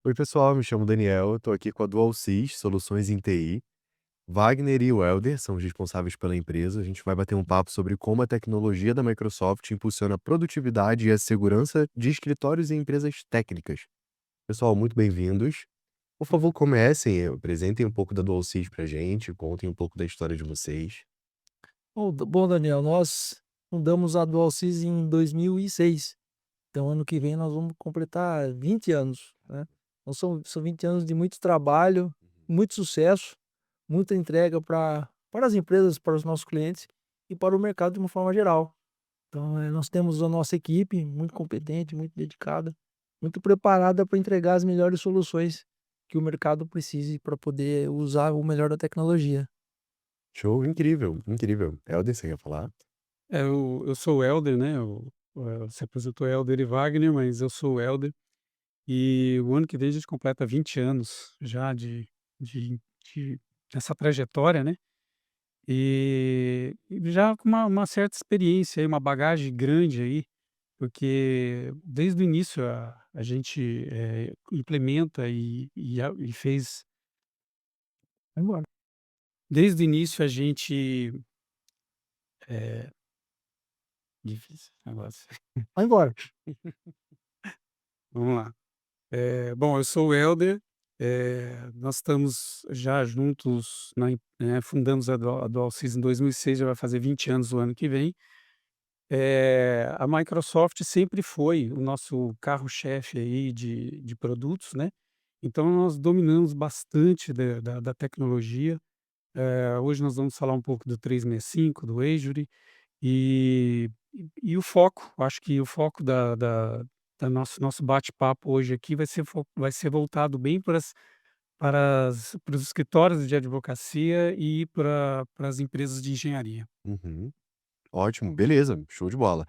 Oi, pessoal, me chamo Daniel, estou aqui com a DualSys Soluções em TI. Wagner e o Helder são os responsáveis pela empresa. A gente vai bater um papo sobre como a tecnologia da Microsoft impulsiona a produtividade e a segurança de escritórios e empresas técnicas. Pessoal, muito bem-vindos. Por favor, comecem, apresentem um pouco da DualSys pra gente, contem um pouco da história de vocês. Bom, Daniel, nós fundamos a DualSys em 2006. Então ano que vem nós vamos completar 20 anos, né. Então são 20 anos de muito trabalho, muito sucesso, muita entrega para as empresas, para os nossos clientes e para o mercado de uma forma geral. Então, nós temos a nossa equipe muito competente, muito dedicada, muito preparada para entregar as melhores soluções que o mercado precise para poder usar o melhor da tecnologia. Show, incrível, incrível. Helder, você quer falar? Eu sou o Helder, né, você apresentou Helder e Wagner, mas eu sou o Helder, e o ano que vem a gente completa 20 anos já de de dessa trajetória, né, e já com uma certa experiência aí, uma bagagem grande aí, porque desde o início a gente, implementa e fez vai embora. Desde o início a gente, eh, difícil negócio. Vai embora. Vamos lá. Bom, eu sou o Helder, nós estamos já juntos fundamos a DualSys em 2006, já vai fazer 20 anos o ano que vem. A Microsoft sempre foi o nosso carro-chefe aí de produtos, né, então nós dominamos bastante da tecnologia. Hoje nós vamos falar um pouco do 365, do Azure, e o foco, acho que o foco da nosso bate-papo hoje aqui vai ser voltado bem para os escritórios de advocacia e para as empresas de engenharia. Uhum. Ótimo, beleza, show de bola.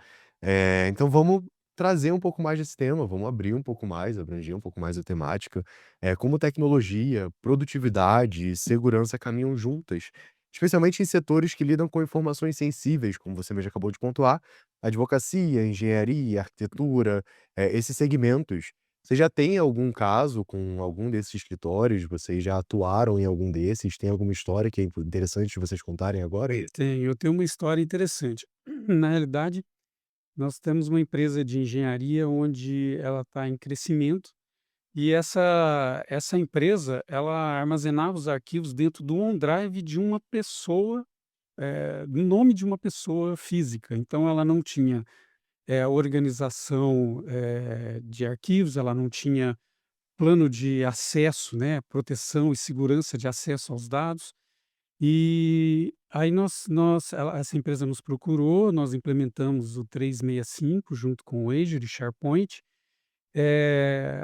Então vamos trazer um pouco mais desse tema, vamos abrir um pouco mais, abranger um pouco mais a temática. Como tecnologia, produtividade e segurança caminham juntas, especialmente em setores que lidam com informações sensíveis, como você mesmo acabou de pontuar, advocacia, engenharia, arquitetura, esses segmentos. Você já tem algum caso com algum desses escritórios? Vocês já atuaram em algum desses? Tem alguma história que é interessante de vocês contarem agora? Eu tenho uma história interessante. Na realidade, nós temos uma empresa de engenharia onde ela está em crescimento. E essa empresa, ela armazenava os arquivos dentro do OneDrive de uma pessoa, no nome de uma pessoa física. Então ela não tinha, organização, de arquivos, ela não tinha plano de acesso, né, proteção e segurança de acesso aos dados. E aí essa empresa nos procurou, nós implementamos o 365 junto com o Azure e SharePoint.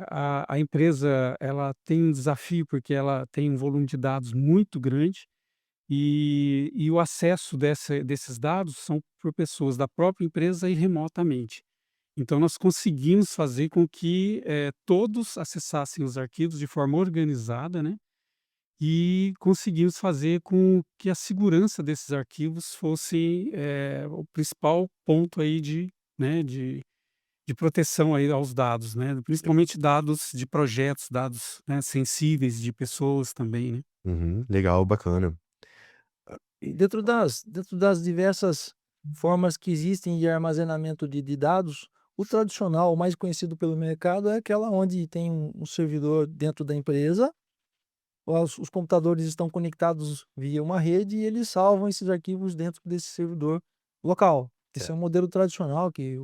A empresa, ela tem um desafio, porque ela tem um volume de dados muito grande, e o acesso desses dados são por pessoas da própria empresa e remotamente. Então nós conseguimos fazer com que, todos acessassem os arquivos de forma organizada, né, e conseguimos fazer com que a segurança desses arquivos fosse, o principal ponto aí né, de proteção aí aos dados, né, principalmente dados de projetos, dados, né, sensíveis de pessoas também, né. Uhum, legal, bacana. E dentro das diversas formas que existem de armazenamento de dados, o tradicional, o mais conhecido pelo mercado, é aquela onde tem um servidor dentro da empresa, os computadores estão conectados via uma rede e eles salvam esses arquivos dentro desse servidor local. Esse é um Certo. modelo tradicional que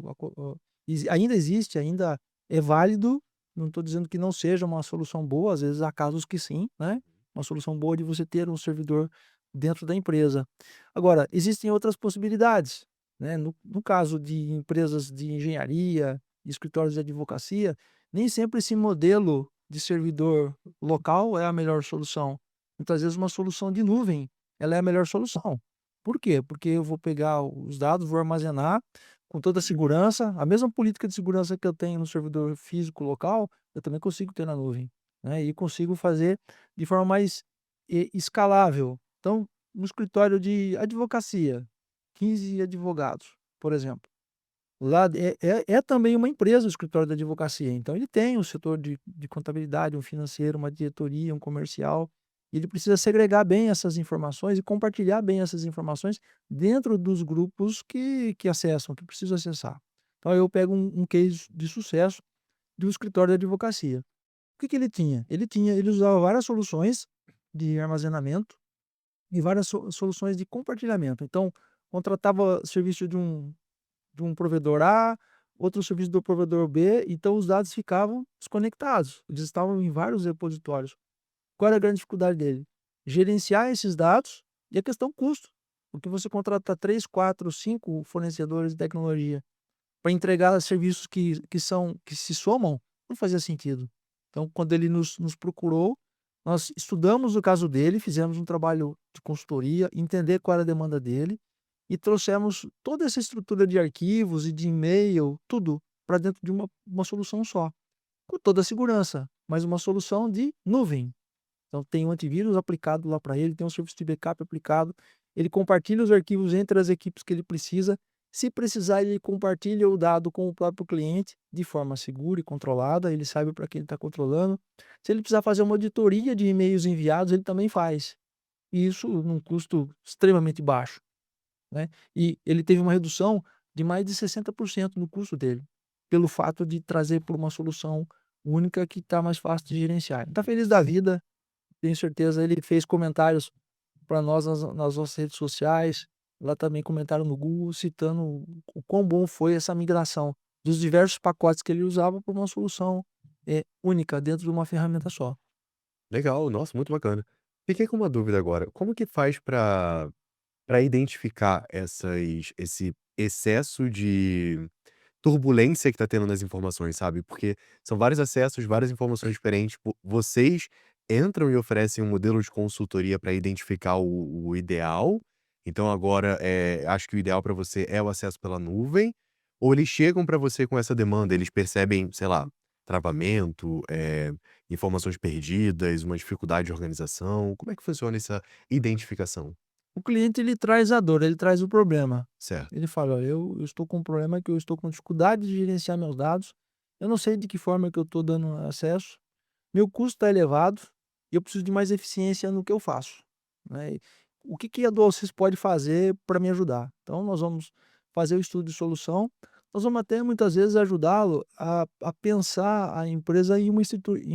ainda existe, ainda é válido, não estou dizendo que não seja uma solução boa, às vezes há casos que sim, né, uma solução boa de você ter um servidor dentro da empresa. Agora, existem outras possibilidades, né, no caso de empresas de engenharia, escritórios de advocacia, nem sempre esse modelo de servidor local é a melhor solução. Muitas vezes uma solução de nuvem, ela é a melhor solução. Por quê? Porque eu vou pegar os dados, vou armazenar com toda a segurança, a mesma política de segurança que eu tenho no servidor físico local, eu também consigo ter na nuvem, né, e consigo fazer de forma mais escalável. Então, no escritório de advocacia, 15 advogados, por exemplo. Lá é também uma empresa o escritório da advocacia, então ele tem um setor de contabilidade, um financeiro, uma diretoria, um comercial, e ele precisa segregar bem essas informações e compartilhar bem essas informações dentro dos grupos que acessam, que precisam acessar. Então eu pego um case de sucesso de um escritório de advocacia. O que que ele tinha? Ele usava várias soluções de armazenamento e várias soluções de compartilhamento. Então, contratava serviço de um provedor A, outro serviço do provedor B, então os dados ficavam desconectados, eles estavam em vários repositórios. Qual era a grande dificuldade dele? Gerenciar esses dados e a questão custo, porque você contrata 3, 4, 5 fornecedores de tecnologia para entregar serviços que se somam, não fazia sentido. Então, quando ele nos procurou, nós estudamos o caso dele, fizemos um trabalho de consultoria, entender qual era a demanda dele e trouxemos toda essa estrutura de arquivos e de e-mail, tudo para dentro de uma solução só, com toda a segurança, mas uma solução de nuvem. Então tem um antivírus aplicado lá para ele, tem um serviço de backup aplicado, ele compartilha os arquivos entre as equipes que ele precisa. Se precisar, ele compartilha o dado com o próprio cliente de forma segura e controlada, ele sabe para quem ele está controlando. Se ele precisar fazer uma auditoria de e-mails enviados, ele também faz. E isso num custo extremamente baixo, né. E ele teve uma redução de mais de 60% no custo dele, pelo fato de trazer por uma solução única que está mais fácil de gerenciar. Está feliz da vida, tenho certeza. Ele fez comentários para nós nas nossas redes sociais, lá também comentaram no Google, citando o quão bom foi essa migração dos diversos pacotes que ele usava para uma solução, única dentro de uma ferramenta só. Legal, nossa, muito bacana. Fiquei com uma dúvida agora, como que faz para identificar esse excesso de turbulência que tá tendo nas informações, sabe? Porque são vários acessos, várias informações diferentes. Vocês entram e oferecem um modelo de consultoria para identificar o ideal. Então agora, acho que o ideal para você é o acesso pela nuvem, ou eles chegam para você com essa demanda, eles percebem, sei lá, travamento, informações perdidas, uma dificuldade de organização. Como é que funciona essa identificação? O cliente ele traz a dor, ele traz o problema. Certo. Ele fala: "Olha, eu estou com um problema que eu estou com dificuldade de gerenciar meus dados, eu não sei de que forma que eu estou dando acesso, meu custo está elevado e eu preciso de mais eficiência no que eu faço, né. O que que a Dualsys pode fazer para me ajudar?". Então nós vamos fazer o estudo de solução, nós vamos até muitas vezes ajudá-lo a pensar a empresa em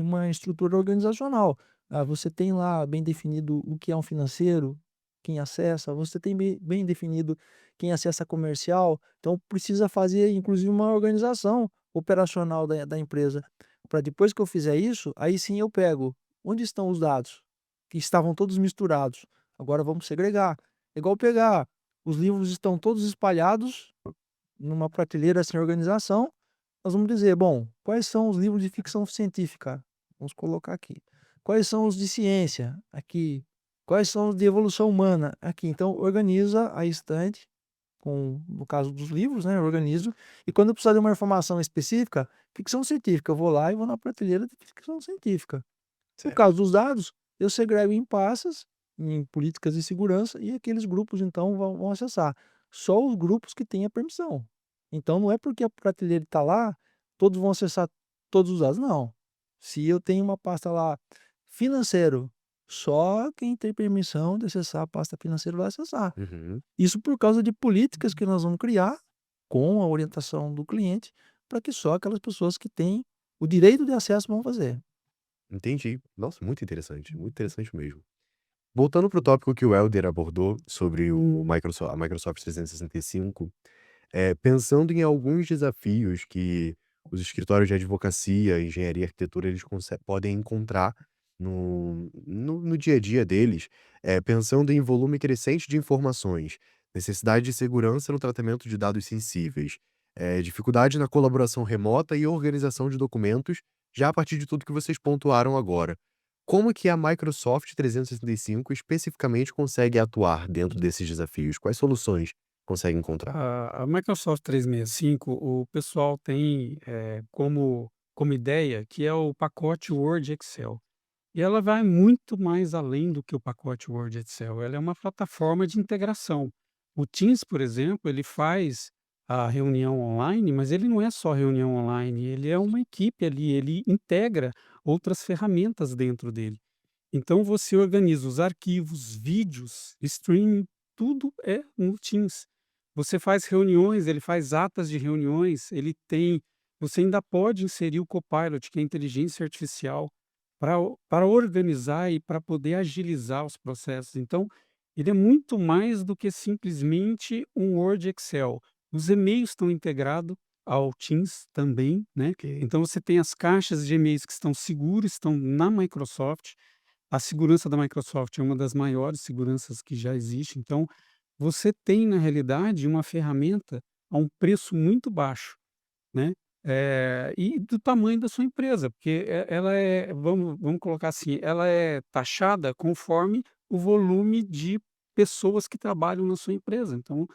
uma estrutura organizacional. Ah, você tem lá bem definido o que é um financeiro, quem acessa, você tem bem definido quem acessa comercial, então precisa fazer inclusive uma organização operacional da empresa. Para depois que eu fizer isso, aí sim eu pego onde estão os dados, que estavam todos misturados, agora vamos segregar. É igual pegar, os livros estão todos espalhados numa prateleira sem organização, nós vamos dizer: "Bom, quais são os livros de ficção científica?". Vamos colocar aqui. "Quais são os de ciência?". Aqui. "Quais são os de evolução humana?". Aqui. Então organiza a estante com no caso dos livros, né, eu organizo, e quando eu precisar de uma informação específica, ficção científica, eu vou lá e vou na prateleira de ficção científica. No Certo. caso dos dados, eu segrego em pastas, em políticas de segurança, e aqueles grupos então vão acessar. Só os grupos que têm a permissão. Então não é porque a prateleira está lá, todos vão acessar todos os dados, não. Se eu tenho uma pasta lá, financeiro, só quem tem permissão de acessar a pasta financeira vai acessar. Uhum. Isso por causa de políticas que nós vamos criar, com a orientação do cliente, para que só aquelas pessoas que têm o direito de acesso vão fazer. Entendi. Nossa, muito interessante mesmo. Voltando para o tópico que o Helder abordou sobre a Microsoft 365, pensando em alguns desafios que os escritórios de advocacia, engenharia e arquitetura, eles podem encontrar no dia a dia deles, pensando em volume crescente de informações, necessidade de segurança no tratamento de dados sensíveis, dificuldade na colaboração remota e organização de documentos, já a partir de tudo que vocês pontuaram agora. Como que a Microsoft 365 especificamente consegue atuar dentro desses desafios? Quais soluções consegue encontrar? A Microsoft 365, o pessoal tem, como ideia que é o pacote Word e Excel. E ela vai muito mais além do que o pacote Word e Excel, ela é uma plataforma de integração. O Teams, por exemplo, ele faz a reunião online, mas ele não é só reunião online, ele é uma equipe ali, ele integra outras ferramentas dentro dele. Então você organiza os arquivos, vídeos, streaming, tudo é no Teams. Você faz reuniões, ele faz atas de reuniões, ele tem você ainda pode inserir o Copilot, que é a inteligência artificial, para organizar e para poder agilizar os processos. Então, ele é muito mais do que simplesmente um Word Excel. Os e-mails estão integrados ao Teams também, né? Ok. Então você tem as caixas de e-mails que estão seguros, estão na Microsoft. A segurança da Microsoft é uma das maiores seguranças que já existe, então você tem, na realidade, uma ferramenta a um preço muito baixo, né, e do tamanho da sua empresa, porque ela é, vamos colocar assim, ela é taxada conforme o volume de pessoas que trabalham na sua empresa, então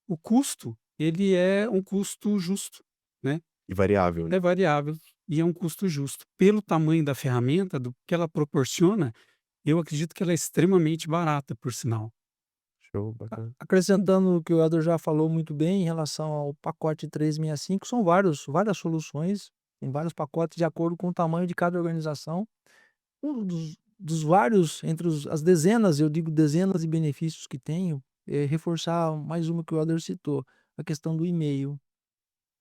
o custo, ele é um custo justo, né, E variável, né. é variável e é um custo justo. Pelo tamanho da ferramenta, do que ela proporciona, eu acredito que ela é extremamente barata, por sinal. Show, bacana. Acrescentando o que o Elder já falou muito bem em relação ao pacote 365, são várias soluções, tem vários pacotes de acordo com o tamanho de cada organização. Um dos vários, entre as dezenas, eu digo dezenas de benefícios que tenho, é reforçar mais uma que o Elder citou, a questão do e-mail.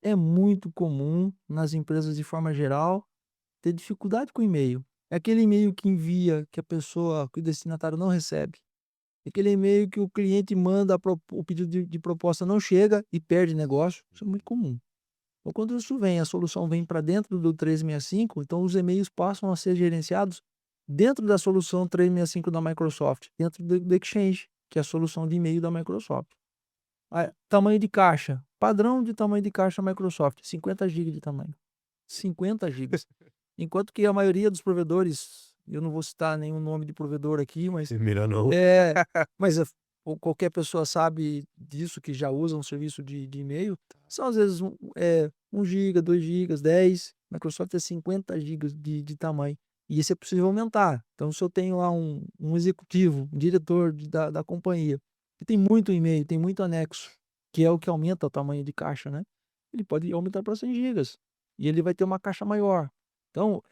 É muito comum nas empresas de forma geral ter dificuldade com o e-mail. É aquele e-mail que envia, que a pessoa, que o destinatário não recebe. É aquele e-mail que o cliente manda o pedido de proposta não chega e perde negócio. Isso é muito comum. Então, quando isso vem, a solução vem para dentro do 365, então os e-mails passam a ser gerenciados dentro da solução 365 da Microsoft, dentro do Exchange, que é a solução de e-mail da Microsoft. Tamanho de caixa, padrão de tamanho de caixa Microsoft, 50 GB de tamanho. 50 gigas. Enquanto que a maioria dos provedores, eu não vou citar nenhum nome de provedor aqui, mas Melhor não. é, mas ou qualquer pessoa sabe disso, que já usa um serviço de e-mail, são às vezes 1 giga, 2 gigas, 10, Microsoft é 50 gigas de tamanho, e isso é possível aumentar. Então se eu tenho lá um executivo, um diretor da companhia, que tem muito e-mail, tem muito anexo, que é o que aumenta o tamanho de caixa, né, ele pode aumentar para 100 gigas, e ele vai ter uma caixa maior. Então,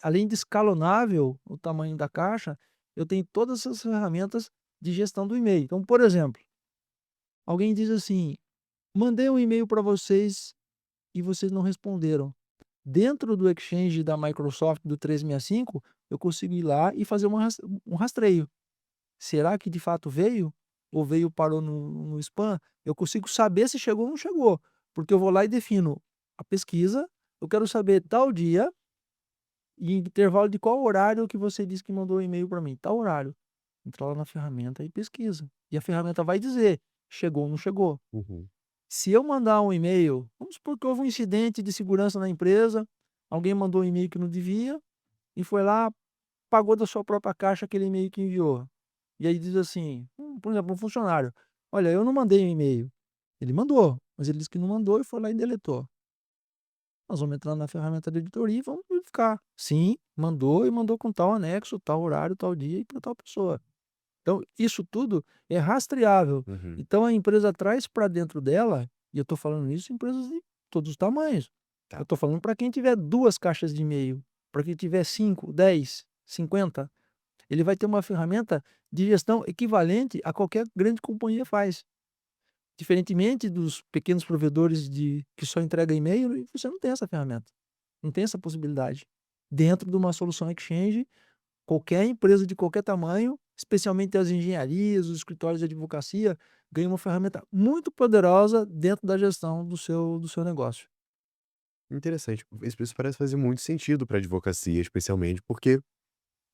além de escalonável o tamanho da caixa, eu tenho todas essas ferramentas de gestão do e-mail. Então, por exemplo, alguém diz assim: "Mandei um e-mail para vocês e vocês não responderam". Dentro do Exchange da Microsoft do 365, eu consigo ir lá e fazer um rastreio. Será que de fato veio? Ou veio parou no spam? Eu consigo saber se chegou ou não chegou, porque eu vou lá e defino a pesquisa, eu quero saber tal dia e em intervalo de qual horário que você disse que mandou o e-mail para mim? Tal horário. Entra lá na ferramenta e pesquisa. E a ferramenta vai dizer: chegou ou não chegou. Uhum. Se eu mandar um e-mail, vamos supor que houve um incidente de segurança na empresa, alguém mandou um e-mail que não devia e foi lá, pagou da sua própria caixa aquele e-mail que enviou. E aí diz assim, por exemplo, um funcionário: "Olha, eu não mandei um e-mail". Ele mandou, mas ele disse que não mandou e foi lá e deletou. Nós vamos entrar na ferramenta de auditoria e vamos verificar. Sim, mandou e mandou com tal anexo, tal horário, tal dia e para tal pessoa. Então, isso tudo é rastreável. Uhum. Então a empresa traz para dentro dela, e eu estou falando isso em empresas de todos os tamanhos. Eu Tá. estou falando para quem tiver 2 caixas de e-mail, para quem tiver 5, 10, 50, ele vai ter uma ferramenta de gestão equivalente a qualquer grande companhia faz. Diferentemente dos pequenos provedores que só entrega e-mail, você não tem essa ferramenta, não tem essa possibilidade. Dentro de uma solução Exchange, qualquer empresa de qualquer tamanho, especialmente as engenharias, os escritórios de advocacia, ganha uma ferramenta muito poderosa dentro da gestão do seu negócio. Interessante. Isso parece fazer muito sentido para advocacia, especialmente porque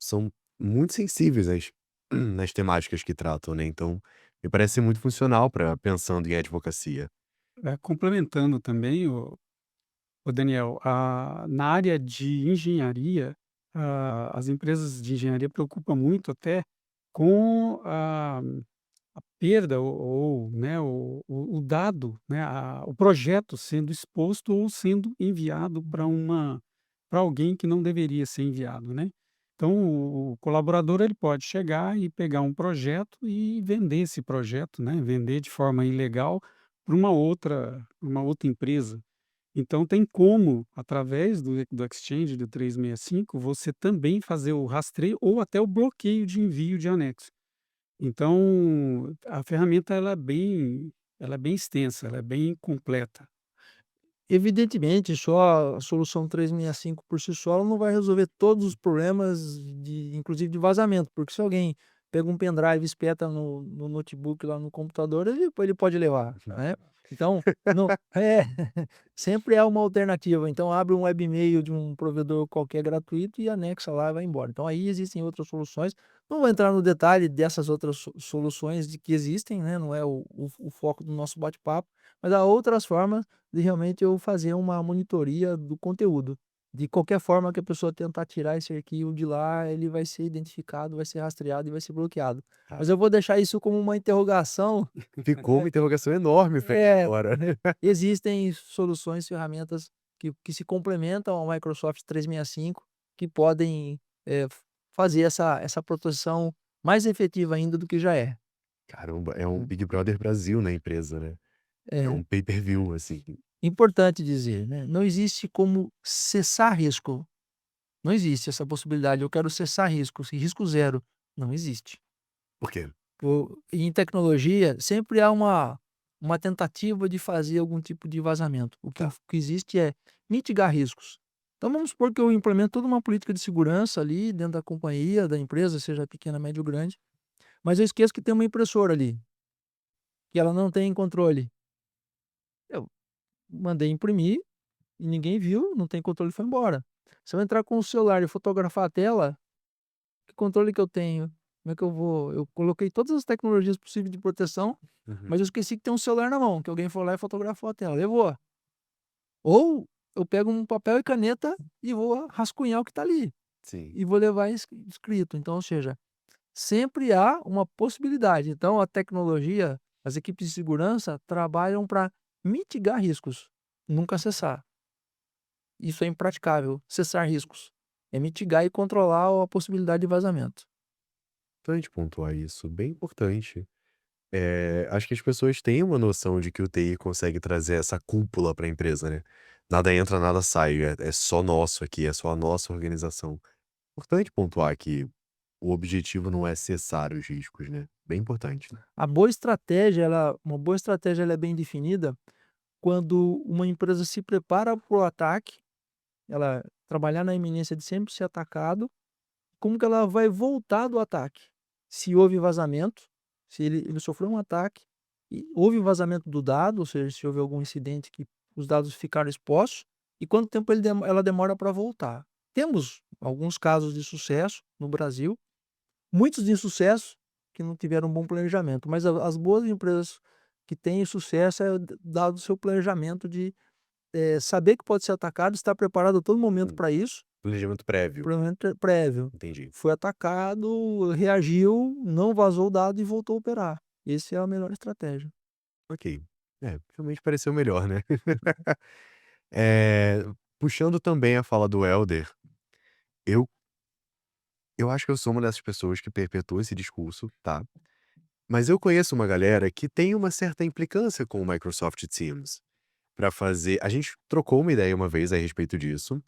são muito sensíveis nas temáticas que tratam, né, então me parece ser muito funcional para pensando em advocacia. Complementando também, o Daniel, na área de engenharia, as empresas de engenharia preocupam muito até com a perda ou, né, o dado, né, o projeto sendo exposto ou sendo enviado para alguém que não deveria ser enviado, né. Então o colaborador ele pode chegar e pegar um projeto e vender esse projeto, né, vender de forma ilegal para uma outra empresa. Então tem como, através do Exchange do 365, você também fazer o rastreio ou até o bloqueio de envio de anexo. Então, a ferramenta ela é bem extensa, ela é bem completa. Evidentemente, só a solução 365 por si só ela não vai resolver todos os problemas inclusive de vazamento, porque se alguém pega um pendrive e espeta no notebook lá no computador, ele pode levar, né. Então, não sempre é uma alternativa. Então abre um webmail de um provedor qualquer gratuito e anexa lá e vai embora. Então aí existem outras soluções. Não vou entrar no detalhe dessas outras soluções de que existem, né, não é o foco do nosso bate-papo, mas há outras formas de realmente eu fazer uma monitoria do conteúdo. De qualquer forma que a pessoa tentar tirar esse arquivo de lá, ele vai ser identificado, vai ser rastreado e vai ser bloqueado. Tá. Mas eu vou deixar isso como uma interrogação. Ficou uma interrogação enorme pra É, agora. existem soluções, ferramentas que se complementam ao Microsoft 365, que podem, fazer essa proteção mais efetiva ainda do que já é. Caramba, é um Hum. Big Brother Brasil na empresa, né. É É. um pay-per-view, assim. Importante dizer, né, não existe como cessar risco, não existe essa possibilidade, eu quero cessar risco, risco zero, não existe. Por quê? Em tecnologia sempre há uma tentativa de fazer algum tipo de vazamento, Tá. o que existe é mitigar riscos. Então vamos supor que eu implemento toda uma política de segurança ali dentro da companhia, da empresa, seja pequena, média ou grande, mas eu esqueço que tem uma impressora ali, que ela não tem controle. Eu mandei imprimir e ninguém viu, não tem controle, foi embora. Se eu entrar com o celular e fotografar a tela, que controle que eu tenho? Como é que eu vou eu coloquei todas as tecnologias possíveis de proteção, Uhum. mas eu esqueci que tem um celular na mão, que alguém foi lá e fotografou a tela, levou. Ou eu pego um papel e caneta e vou rascunhar o que está ali, Sim. e vou levar escrito. Então, ou seja, sempre há uma possibilidade. Então a tecnologia, as equipes de segurança trabalham para mitigar riscos, nunca cessar. Isso é impraticável, cessar riscos. É mitigar e controlar a possibilidade de vazamento. Importante pontuar isso, bem importante. Acho que as pessoas têm uma noção de que o TI consegue trazer essa cúpula para a empresa, né. Nada entra, nada sai, é só nosso aqui, é só a nossa organização. Importante pontuar que o objetivo não é cessar os riscos, né, bem importante. Uma boa estratégia ela é bem definida quando uma empresa se prepara para o ataque, ela trabalhar na iminência de sempre ser atacado, como que ela vai voltar do ataque. Se houve vazamento, se ele sofreu um ataque e houve vazamento do dado, ou seja, se houve algum incidente que os dados ficaram expostos, e quanto tempo ela demora para voltar. Temos alguns casos de sucesso no Brasil, muitos de insucesso que não tiveram um bom planejamento, mas a as boas empresas que têm sucesso é dado o seu planejamento de, saber que pode ser atacado, estar preparado a todo momento Hum, para isso, planejamento prévio, planejamento prévio. entendi. Foi atacado, reagiu, não vazou o dado e voltou a operar. Esse é a melhor estratégia. Ok. Realmente pareceu melhor, né. Eh, puxando também a fala do Elder, eu eu acho que eu sou uma dessas pessoas que perpetua esse discurso, tá. Mas eu conheço uma galera que tem uma certa implicância com o Microsoft Teams. Pra fazer a gente trocou uma ideia uma vez a respeito disso.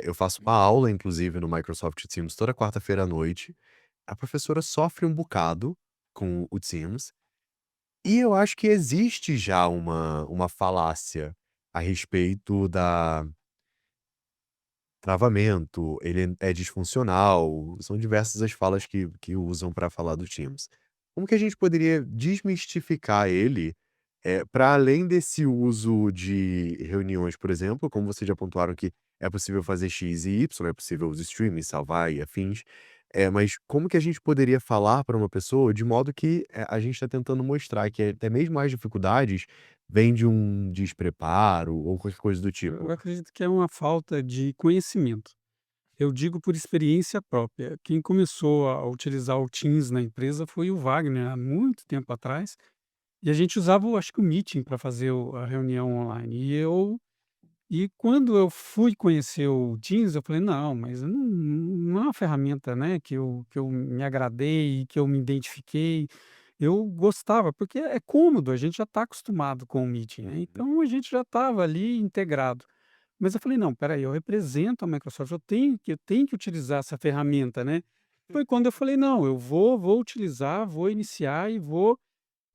Eu faço uma aula, inclusive, no Microsoft Teams toda quarta-feira à noite. A professora sofre um bocado com o Teams, e eu acho que existe já uma falácia a respeito da travamento, ele é disfuncional, são diversas as falas que usam para falar do Teams. Como que a gente poderia desmistificar ele, para além desse uso de reuniões, por exemplo, como vocês já pontuaram que é possível fazer X e Y, é possível os streamings, salvar e afins, mas como que a gente poderia falar para uma pessoa de modo que, a gente está tentando mostrar que até mesmo as dificuldades vêm de um despreparo ou qualquer coisa do Eu tipo? acredito que é uma falta de conhecimento. Eu digo por experiência própria. Quem começou a utilizar o Teams na empresa foi o Wagner, há muito tempo atrás, e a gente usava acho que o Meeting para fazer a reunião online. E quando eu fui conhecer o Teams, eu falei: "Não, mas não é uma ferramenta, né, que eu me agradei, que eu me identifiquei". eu gostava, porque é cômodo, a gente já está acostumado com o Meeting, né, Uhum. então a gente já estava ali integrado. Mas eu falei: "Não, espera aí, eu represento a Microsoft, eu tenho que utilizar essa ferramenta, né". Foi quando eu falei: "Não, eu vou utilizar, vou iniciar e vou".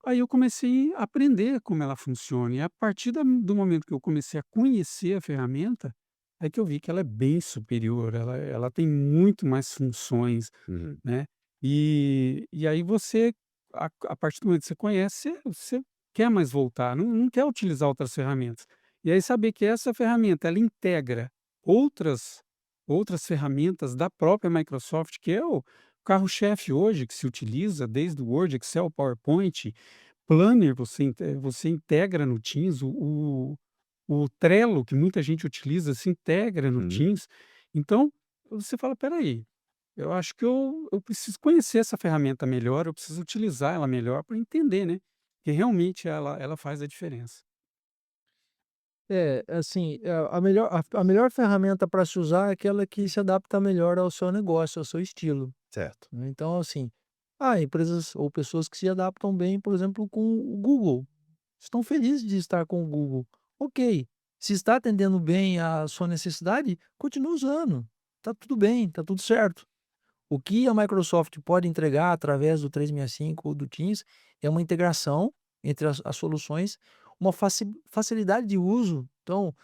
Aí eu comecei a aprender como ela funciona, e a partir do momento que eu comecei a conhecer a ferramenta, é que eu vi que ela é bem superior, ela tem muito mais funções, Uhum. né. E aí você, a partir do momento que você conhece, você quer mais voltar, não quer utilizar outras ferramentas. E aí saber que essa ferramenta ela integra outras outras ferramentas da própria Microsoft, que é o carro-chefe hoje que se utiliza desde o Word, Excel, PowerPoint, Planner, você integra no Teams, o Trello, que muita gente utiliza, se integra no Uhum. Teams. Então, você fala: "Espera aí, eu acho que eu preciso conhecer essa ferramenta melhor, eu preciso utilizar ela melhor para entender, né, que realmente ela faz a diferença". É, assim, a melhor ferramenta para se usar é aquela que se adapta melhor ao seu negócio, ao seu estilo, Certo. né. Então, assim, há empresas ou pessoas que se adaptam bem, por exemplo, com o Google, estão felizes de estar com o Google. Ok, se está atendendo bem a sua necessidade, continue usando, tá tudo bem, tá tudo certo. O que a Microsoft pode entregar através do 365 ou do Teams é uma integração entre as soluções, uma facilidade de uso. Então,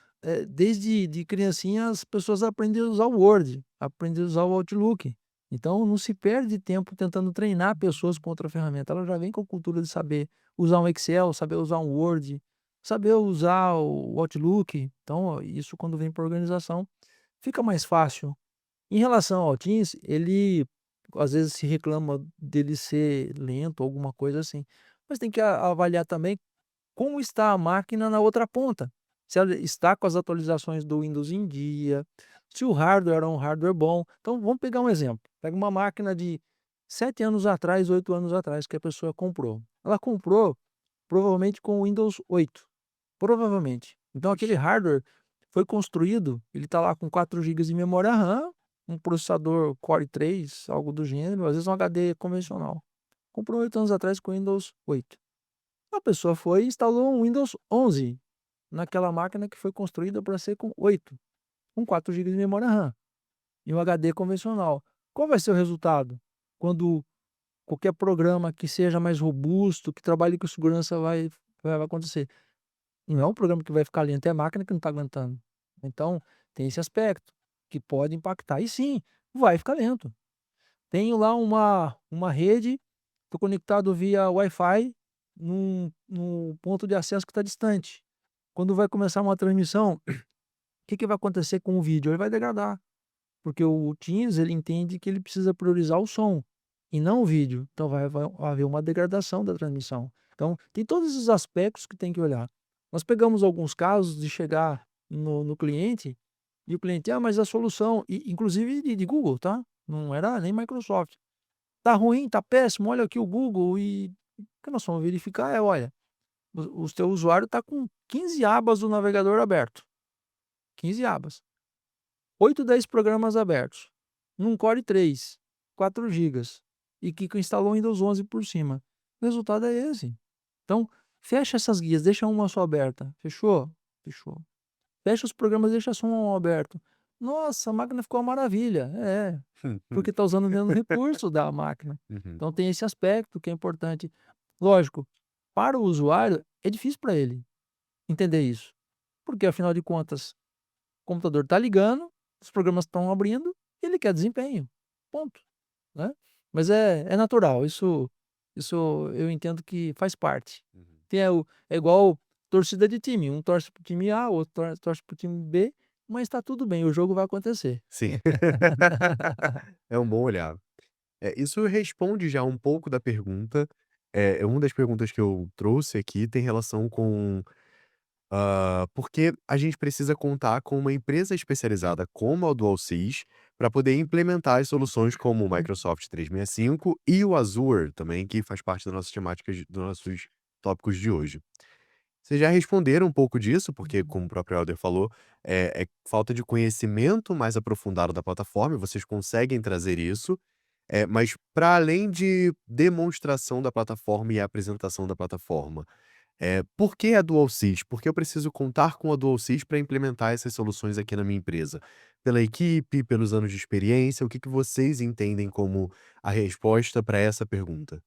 desde de criancinha as pessoas aprendem a usar o Word, aprendem a usar o Outlook. Então não se perde tempo tentando treinar pessoas com outra ferramenta, ela já vem com a cultura de saber usar um Excel, saber usar um Word, saber usar o Outlook. Então isso quando vem para organização, fica mais fácil. Em relação ao Teams, ele às vezes se reclama dele ser lento, alguma coisa assim, mas tem que avaliar também como está a máquina na outra ponta. Se ela está com as atualizações do Windows em dia, se o hardware é um hardware bom. Então vamos pegar um exemplo, pega uma máquina de 7 anos atrás, 8 anos atrás que a pessoa comprou. Ela comprou provavelmente com o Windows 8, provavelmente. Então aquele Ixi. hardware foi construído, ele está lá com 4 gigas de memória RAM, um processador Core 3, algo do gênero, às vezes um HD convencional. Comprou 8 anos atrás com o Windows 8. A pessoa foi e instalou um Windows 11 naquela máquina que foi construída para ser com 8, com 4 gigas de memória RAM e um HD convencional. Qual vai ser o resultado? Quando qualquer programa que seja mais robusto, que trabalhe com segurança vai acontecer. Não é um programa que vai ficar lento, é a máquina que não está aguentando. Então, tem esse aspecto, que pode impactar. E sim, vai ficar lento. Tenho lá uma rede, estou conectado via Wi-Fi num ponto de acesso que está distante. Quando vai começar uma transmissão, o que que vai acontecer com o vídeo? Ele vai degradar, porque o Teams ele entende que ele precisa priorizar o som e não o vídeo. Então vai haver uma degradação da transmissão. Então tem todos esses aspectos que tem que olhar. Nós pegamos alguns casos de chegar no cliente e o cliente: "Ah, mas a solução", e inclusive de Google, tá, não era nem Microsoft. "Tá ruim, tá péssimo, olha aqui o Google", e o que nós fomos verificar é: "Olha, o teu usuário está com 15 abas do navegador aberto, 15 abas, 8, 10 programas abertos, num Core 3, 4 gigas, e que instalou o Windows 11 por cima. O resultado é esse. Então, fecha essas guias, deixa uma só aberta. Fechou? Fechou. Fecha os programas, deixa só um aberto. Nossa, a máquina ficou uma maravilha. É, porque está usando menos recurso da máquina. Uhum. Então tem esse aspecto que é importante. Lógico, para o usuário é difícil para ele entender isso, porque afinal de contas o computador está ligando, os programas estão abrindo, e ele quer desempenho, ponto, né. Mas é natural, isso eu entendo que faz parte. Uhum. É igual torcida de time, um torce para o time A, o outro torce para o time B, mas está tudo bem, o jogo vai acontecer. Sim. É um bom olhar. Isso responde já um pouco da pergunta. Uma das perguntas que eu trouxe aqui tem relação com, porque a gente precisa contar com uma empresa especializada como a DualSys para poder implementar as soluções como o Microsoft 365 e o Azure também, que faz parte das nossas temáticas dos nossos tópicos de hoje. Vocês já responderam um pouco disso, porque como o próprio Helder falou, é falta de conhecimento mais aprofundado da plataforma e vocês conseguem trazer isso. Mas para além de demonstração da plataforma e apresentação da plataforma, por que a DualSys? Por que eu preciso contar com a DualSys para implementar essas soluções aqui na minha empresa? Pela equipe, pelos anos de experiência, o que que vocês entendem como a resposta para essa pergunta?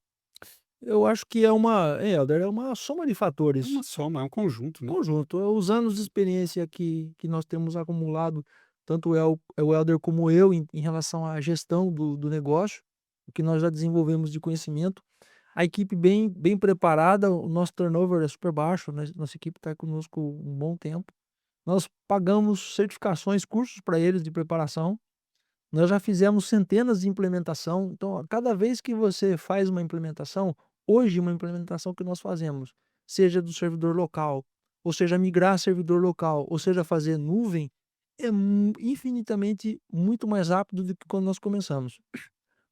Eu acho que Helder, é uma soma de É fatores. uma soma, é um conjunto, né? Conjunto, os anos de experiência que nós temos acumulado, tanto o Helder como eu, em relação à gestão do negócio, o que nós já desenvolvemos de conhecimento, a equipe bem preparada, o nosso turnover é super baixo, né, nossa equipe está conosco um bom tempo. Nós pagamos certificações, cursos para eles de preparação, nós já fizemos centenas de implementação, então a cada vez que você faz uma implementação, hoje uma implementação que nós fazemos, seja do servidor local, ou seja migrar servidor local, ou seja fazer nuvem, é infinitamente muito mais rápido do que quando nós começamos.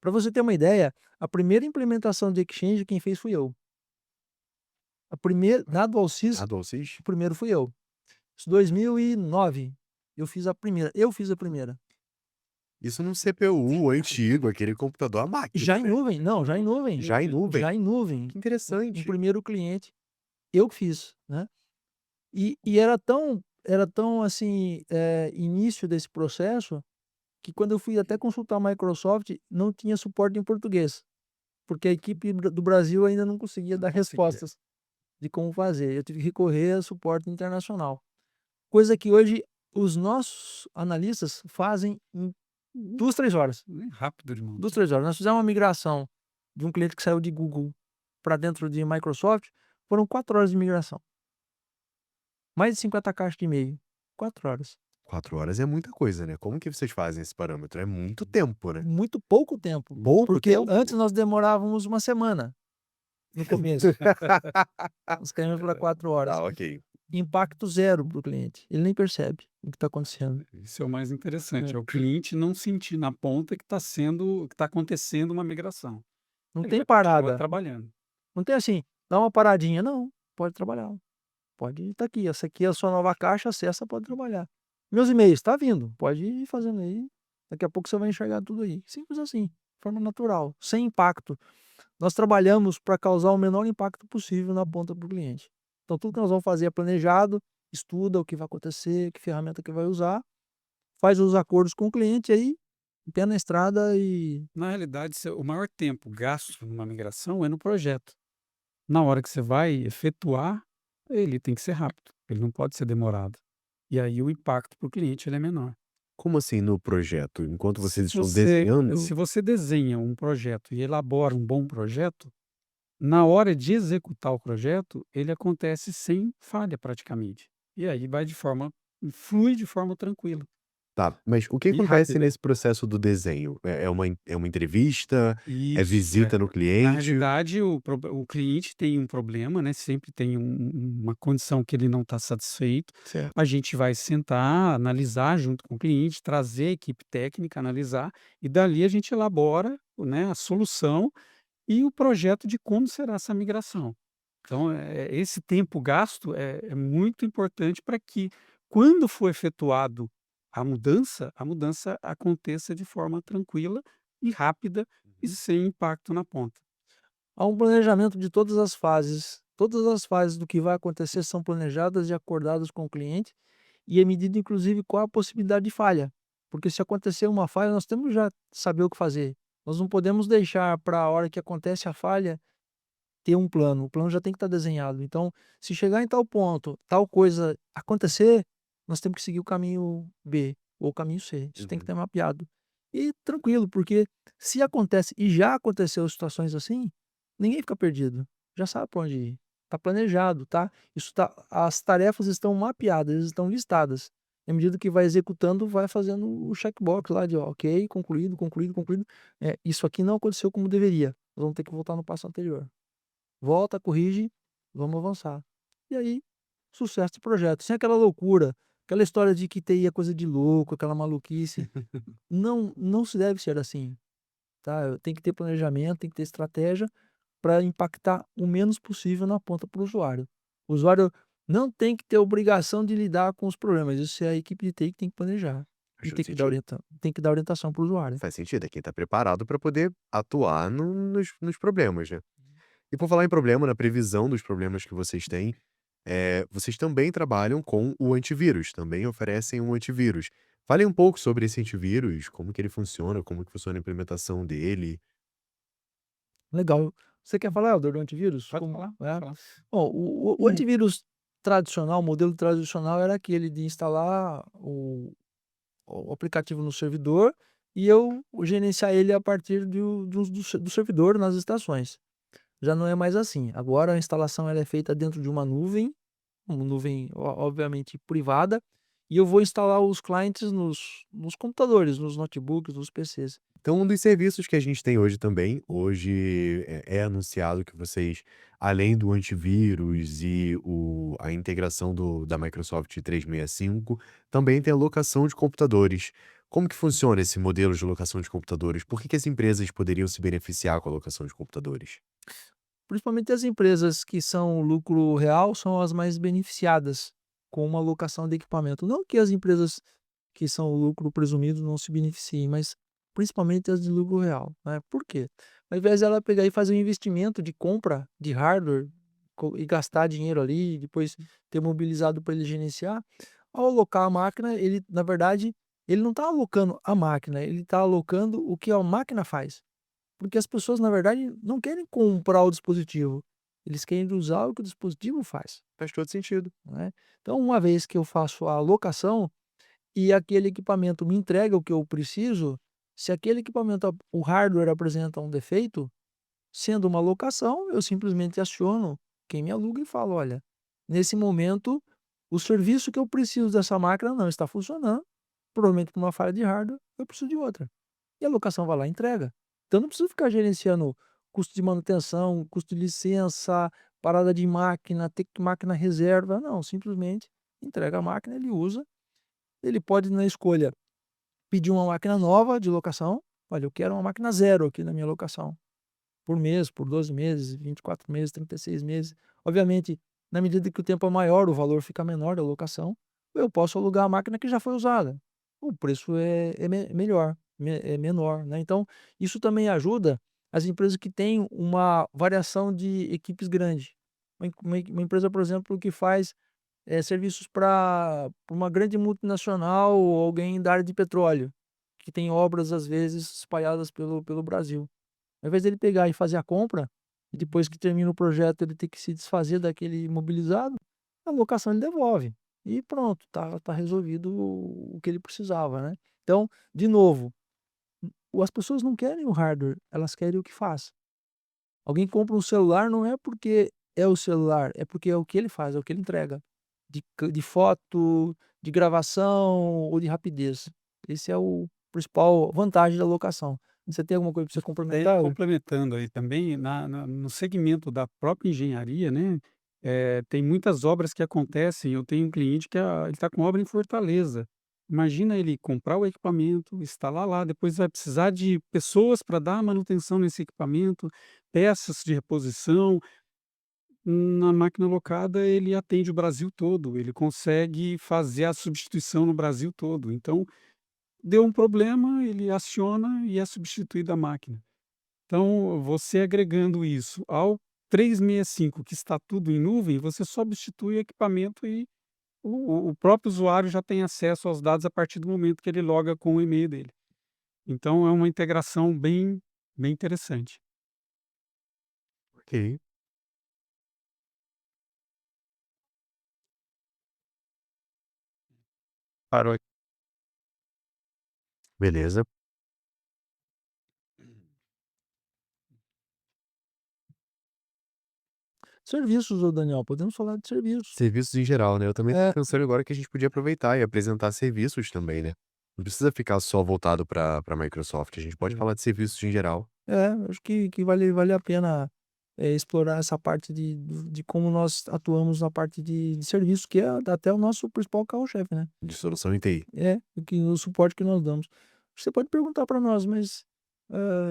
Para você ter uma ideia, a primeira implementação de Exchange quem fez fui eu. A primeira na DualSys, A DualSys? o primeiro fui eu. Isso 2009, eu fiz a primeira. Isso num CPU antigo, aquele computador à máquina, Já em né? nuvem, não, já em nuvem. Já em nuvem? Já em nuvem. Que Um interessante. primeiro cliente, eu que fiz, né. E era tão, assim, início desse processo, que quando eu fui até consultar a Microsoft, não tinha suporte em português, porque a equipe do Brasil ainda não conseguia dar conseguia. respostas de como fazer, eu tive que recorrer a suporte internacional. Coisa que hoje os nossos analistas fazem em 2, 3 horas. Rápido de 2, montar. 3 horas. Nós fizemos uma migração de um cliente que saiu de Google para dentro de Microsoft, foram 4 horas de migração. Mais de 50 caixas de e-mail, 4 horas. 4 horas é muita coisa, né? Como que vocês fazem esse parâmetro? É muito tempo, né? Muito pouco tempo, Pouco porque tempo? antes nós demorávamos uma semana, no começo. Nós caímos para 4 horas. Tá, ok. Impacto zero para o cliente, ele nem percebe o que está acontecendo. Isso é o mais interessante, é o cliente não sentir na ponta que está acontecendo uma migração. Não Ele tem vai continuar parada, trabalhando. não tem assim, dá uma paradinha, não, pode trabalhar, pode tá aqui, essa aqui é a sua nova caixa, acessa, pode trabalhar. Meus e-mails, está vindo, pode ir fazendo aí, daqui a pouco você vai enxergar tudo aí. Simples assim, de forma natural, sem impacto. Nós trabalhamos para causar o menor impacto possível na ponta para o cliente. Então tudo que nós vamos fazer é planejado, estuda o que vai acontecer, que ferramenta que vai usar, faz os acordos com o cliente, aí pé na estrada e Na realidade, o maior tempo gasto numa migração é no projeto. Na hora que você vai efetuar, ele tem que ser rápido, ele não pode ser demorado. E aí o impacto para o cliente ele é menor. Como assim no projeto? Enquanto vocês Se estão você desenhando? se você desenha um projeto e elabora um bom projeto, na hora de executar o projeto, ele acontece sem falha praticamente. E aí flui de forma tranquila Tá, mas o que e acontece rápida. nesse processo do desenho? É uma entrevista? É Isso, visita no na cliente? realidade o cliente tem um problema, né, sempre tem uma condição que ele não está satisfeito. certo. A gente vai sentar, analisar junto com o cliente, trazer a equipe técnica, analisar, e dali a gente elabora, né, a solução e o projeto de como será essa migração. Então, esse tempo gasto é muito importante para que, quando for efetuado a mudança aconteça de forma tranquila e rápida e Uhum. sem impacto na ponta. Há um planejamento de todas as fases do que vai acontecer são planejadas e acordadas com o cliente, e é medido inclusive qual a possibilidade de falha, porque se acontecer uma falha nós temos já saber o que fazer. Nós não podemos deixar para a hora que acontece a falha ter um plano, o plano já tem que estar desenhado. Então, se chegar em tal ponto, tal coisa acontecer, nós temos que seguir o caminho B ou o caminho C, isso tem que Uhum. estar mapeado. E tranquilo, porque se acontece e já aconteceu situações assim, ninguém fica perdido, já sabe para onde ir, está planejado, tá, isso tá, as tarefas estão mapeadas, estão listadas. À medida que vai executando, vai fazendo o checkbox lá de ó, ok, concluído, concluído, concluído. Isso aqui não aconteceu como deveria, nós vamos ter que voltar no passo anterior. Volta, corrige, vamos avançar. E aí, sucesso do projeto, sem aquela loucura, aquela história de que TI é coisa de louco, aquela maluquice. Não se deve ser assim, tá? Tem que ter planejamento, tem que ter estratégia para impactar o menos possível na ponta para o usuário. O usuário não tem que ter obrigação de lidar com os problemas, isso é a equipe de TI que tem que planejar. Faz e todo sentido. tem que dar orientação para o usuário. Faz sentido, é quem tá preparado para poder atuar nos problemas, né. E por falar em problema, na previsão dos problemas que vocês têm, vocês também trabalham com o antivírus, também oferecem um antivírus. Fale um pouco sobre esse antivírus, como que ele funciona, como que funciona a implementação dele. Legal. Você quer falar, Helder, do antivírus? Pode falar, pode É? falar. Bom, o Hum. antivírus tradicional, o modelo tradicional era aquele de instalar o aplicativo no servidor e eu gerenciar ele a partir do servidor nas estações. Já não é mais assim. Agora a instalação ela é feita dentro de uma nuvem obviamente privada, e eu vou instalar os clientes nos computadores, nos notebooks, nos PCs. Então, um dos serviços que a gente tem hoje também, hoje é anunciado que vocês, além do antivírus e a integração da Microsoft 365, também tem a locação de computadores. Como que funciona esse modelo de locação de computadores? Por que que as empresas poderiam se beneficiar com a locação de computadores? Principalmente as empresas que são lucro real são as mais beneficiadas com uma alocação de equipamento. Não que as empresas que são lucro presumido não se beneficiem, mas principalmente as de lucro real, né. Por quê? Ao invés dela pegar e fazer um investimento de compra de hardware e gastar dinheiro ali, depois ter mobilizado para ele gerenciar, ao alocar a máquina, ele na verdade, ele não está alocando a máquina, ele está alocando o que a máquina faz. Porque as pessoas, na verdade, não querem comprar o dispositivo, eles querem usar o que o dispositivo faz, Faz todo sentido. né. Então, uma vez que eu faço a locação e aquele equipamento me entrega o que eu preciso, se aquele equipamento, o hardware apresenta um defeito, sendo uma locação, eu simplesmente aciono quem me aluga e falo: "Olha, nesse momento, o serviço que eu preciso dessa máquina não está funcionando, provavelmente por uma falha de hardware, eu preciso de outra". E a locação vai lá e entrega. Então eu não preciso ficar gerenciando custo de manutenção, custo de licença, parada de máquina, ter que máquina reserva, não, simplesmente entrega a máquina, ele usa. Ele pode, na escolha, pedir uma máquina nova de locação: "Olha, eu quero uma máquina zero aqui na minha locação", por mês, por 12 meses, 24 meses, 36 meses. Obviamente, na medida que o tempo é maior, o valor fica menor da locação. Eu posso alugar a máquina que já foi usada. O preço é melhor, é menor, né. Então, isso também ajuda as empresas que têm uma variação de equipes grande. Uma empresa, por exemplo, que faz, serviços para uma grande multinacional ou alguém da área de petróleo, que tem obras, às vezes, espalhadas pelo Brasil. Ao invés dele pegar e fazer a compra, e depois que termina o projeto ele ter que se desfazer daquele imobilizado, a locação ele devolve. E pronto, tá resolvido o que ele precisava, né. Então, de novo, as pessoas não querem o hardware, elas querem o que faz. Alguém compra um celular não é porque é o celular, é porque é o que ele faz, é o que ele entrega, de foto, de gravação ou de rapidez. Esse é o principal vantagem da locação. Você tem alguma coisa para você complementar? Complementando aí também, no segmento da própria engenharia, né, tem muitas obras que acontecem. Eu tenho um cliente que ele está com obra em Fortaleza. Imagina ele comprar o equipamento, instalar lá, depois vai precisar de pessoas para dar manutenção nesse equipamento, peças de reposição. Na máquina locada, ele atende o Brasil todo, ele consegue fazer a substituição no Brasil todo. Então, deu um problema, ele aciona e é substituída a máquina. Então, você agregando isso ao 365, que está tudo em nuvem, você substitui o equipamento e o próprio usuário já tem acesso aos dados a partir do momento que ele loga com o e-mail dele. Então, é uma integração bem interessante. Ok, Parou aqui. beleza. Serviços, ô Daniel, podemos falar de serviços. Serviços em geral, né, eu também tô É, pensando agora que a gente podia aproveitar e apresentar serviços também, né. Não precisa ficar só voltado pra Microsoft, a gente pode falar de serviços em geral. acho que vale a pena, explorar essa parte de como nós atuamos na parte de serviço, que é até o nosso principal carro-chefe, né. De solução em TI. É, o suporte que nós damos. Você pode perguntar para nós: "Mas,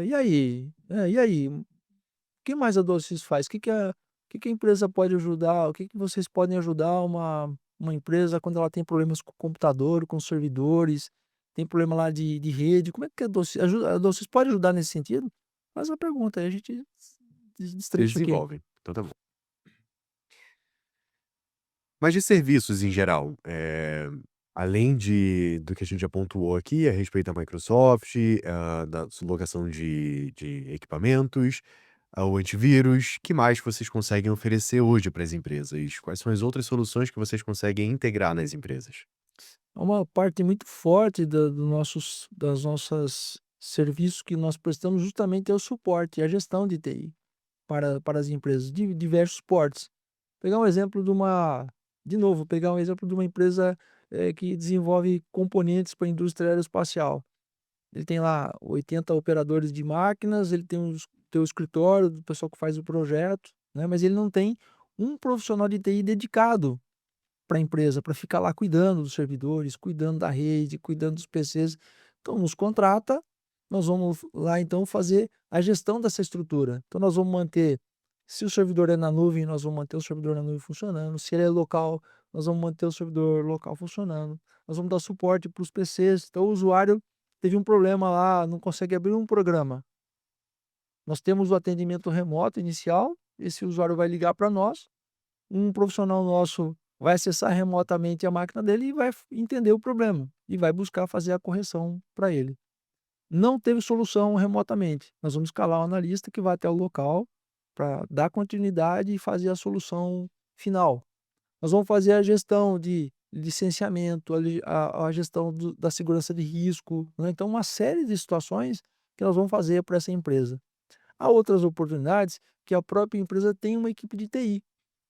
e aí? E aí, o que mais a Docys faz? O que que a empresa pode ajudar? O que que vocês podem ajudar uma empresa quando ela tem problemas com o computador, com os servidores, tem problema lá de rede, como é que a Docil pode ajudar nesse sentido? Faz uma pergunta, aí a gente Vocês destrincha aqui. desenvolvem, então tá bom. Mas de serviços em geral, além do que a gente já pontuou aqui a respeito da Microsoft, da locação de equipamentos, o antivírus, que mais vocês conseguem oferecer hoje para as empresas? Quais são as outras soluções que vocês conseguem integrar nas empresas? Uma parte muito forte das nossas serviços que nós prestamos justamente é o suporte, a gestão de TI para as empresas de diversos portes. Pegar um exemplo de novo, pegar um exemplo de uma empresa, que desenvolve componentes para a indústria aeroespacial. Ele tem lá 80 operadores de máquinas, ele tem o escritório do pessoal que faz o projeto, né, mas ele não tem um profissional de TI dedicado para a empresa, para ficar lá cuidando dos servidores, cuidando da rede, cuidando dos PCs. Então nos contrata, nós vamos lá então fazer a gestão dessa estrutura. Então nós vamos manter, se o servidor é na nuvem, nós vamos manter o servidor na nuvem funcionando, se ele é local, nós vamos manter o servidor local funcionando, nós vamos dar suporte para os PCs. Então o usuário teve um problema lá, não consegue abrir um programa. Nós temos o atendimento remoto inicial, esse usuário vai ligar para nós, um profissional nosso vai acessar remotamente a máquina dele e vai entender o problema e vai buscar fazer a correção para ele. Não teve solução remotamente, nós vamos escalar um analista que vai até o local para dar continuidade e fazer a solução final. Nós vamos fazer a gestão de licenciamento, a gestão da segurança de risco, né? Então, uma série de situações que nós vamos fazer para essa empresa. Há outras oportunidades que a própria empresa tem uma equipe de TI,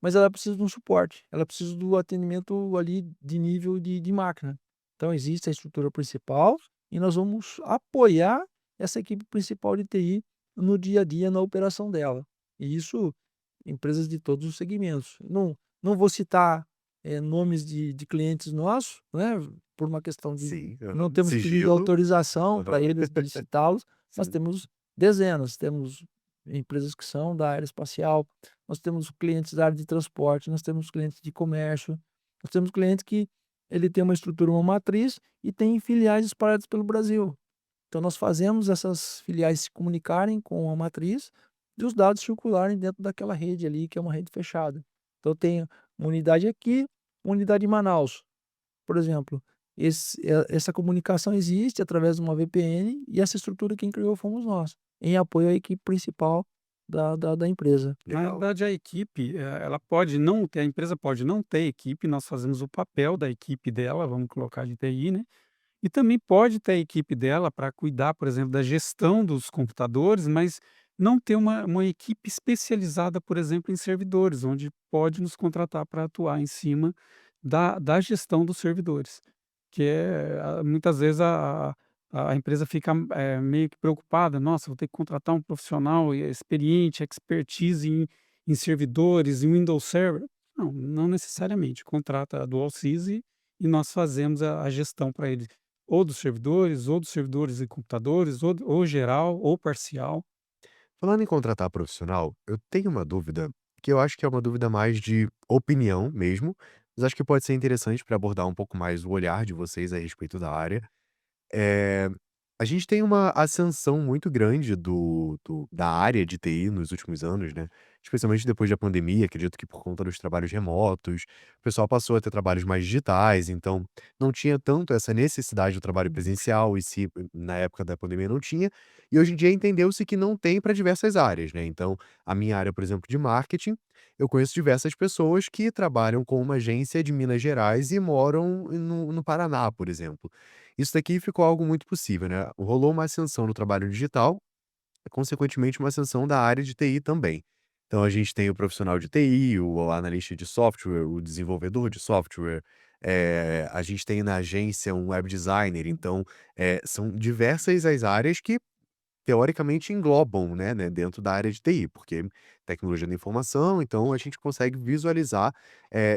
mas ela precisa de um suporte, ela precisa do atendimento ali de nível de máquina. Então existe a estrutura principal e nós vamos apoiar essa equipe principal de TI no dia a dia, na operação dela. E isso, empresas de todos os segmentos. Não vou citar, nomes de clientes nossos, né, por uma questão de Sim, não aham. temos pedido Sigilo. autorização para Aham. eles de citá-los, mas Sim. temos dezenas, temos empresas que são da área espacial, nós temos clientes da área de transporte, nós temos clientes de comércio, nós temos clientes que ele tem uma estrutura, uma matriz e tem filiais espalhadas pelo Brasil. Então nós fazemos essas filiais se comunicarem com a matriz e os dados circularem dentro daquela rede ali, que é uma rede fechada. Então eu tenho uma unidade aqui, uma unidade em Manaus. Por exemplo, essa comunicação existe através de uma VPN e essa estrutura quem criou fomos nós, em apoio à equipe principal da empresa. Na Legal. realidade, a equipe, ela pode não ter, a empresa pode não ter equipe, nós fazemos o papel da equipe dela, vamos colocar de TI, né? E também pode ter a equipe dela para cuidar, por exemplo, da gestão dos computadores, mas não ter uma equipe especializada, por exemplo, em servidores, onde pode nos contratar para atuar em cima da gestão dos servidores. Que é, muitas vezes a empresa fica meio que preocupada, nossa, vou ter que contratar um profissional experiente, expertise em servidores, em Windows Server. Não, não necessariamente. Contrata a DualSys e nós fazemos a gestão para eles. Ou dos servidores e computadores, ou geral, ou parcial. Falando em contratar profissional, eu tenho uma dúvida, que eu acho que é uma dúvida mais de opinião mesmo, mas acho que pode ser interessante para abordar um pouco mais o olhar de vocês a respeito da área. Eh, a gente tem uma ascensão muito grande da área de TI nos últimos anos, né, especialmente depois da pandemia, acredito que por conta dos trabalhos remotos, o pessoal passou a ter trabalhos mais digitais, então não tinha tanto essa necessidade do trabalho presencial, e se na época da pandemia não tinha, e hoje em dia entendeu-se que não tem para diversas áreas, né. Então, a minha área, por exemplo, de marketing, eu conheço diversas pessoas que trabalham com uma agência de Minas Gerais e moram no Paraná, por exemplo. Isso daqui ficou algo muito possível, né. Rolou uma ascensão no trabalho digital, consequentemente uma ascensão da área de TI também. Então a gente tem o profissional de TI, o analista de software, o desenvolvedor de software, a gente tem na agência um web designer, então, são diversas as áreas que teoricamente englobam, né, dentro da área de TI, porque tecnologia da informação, então a gente consegue visualizar,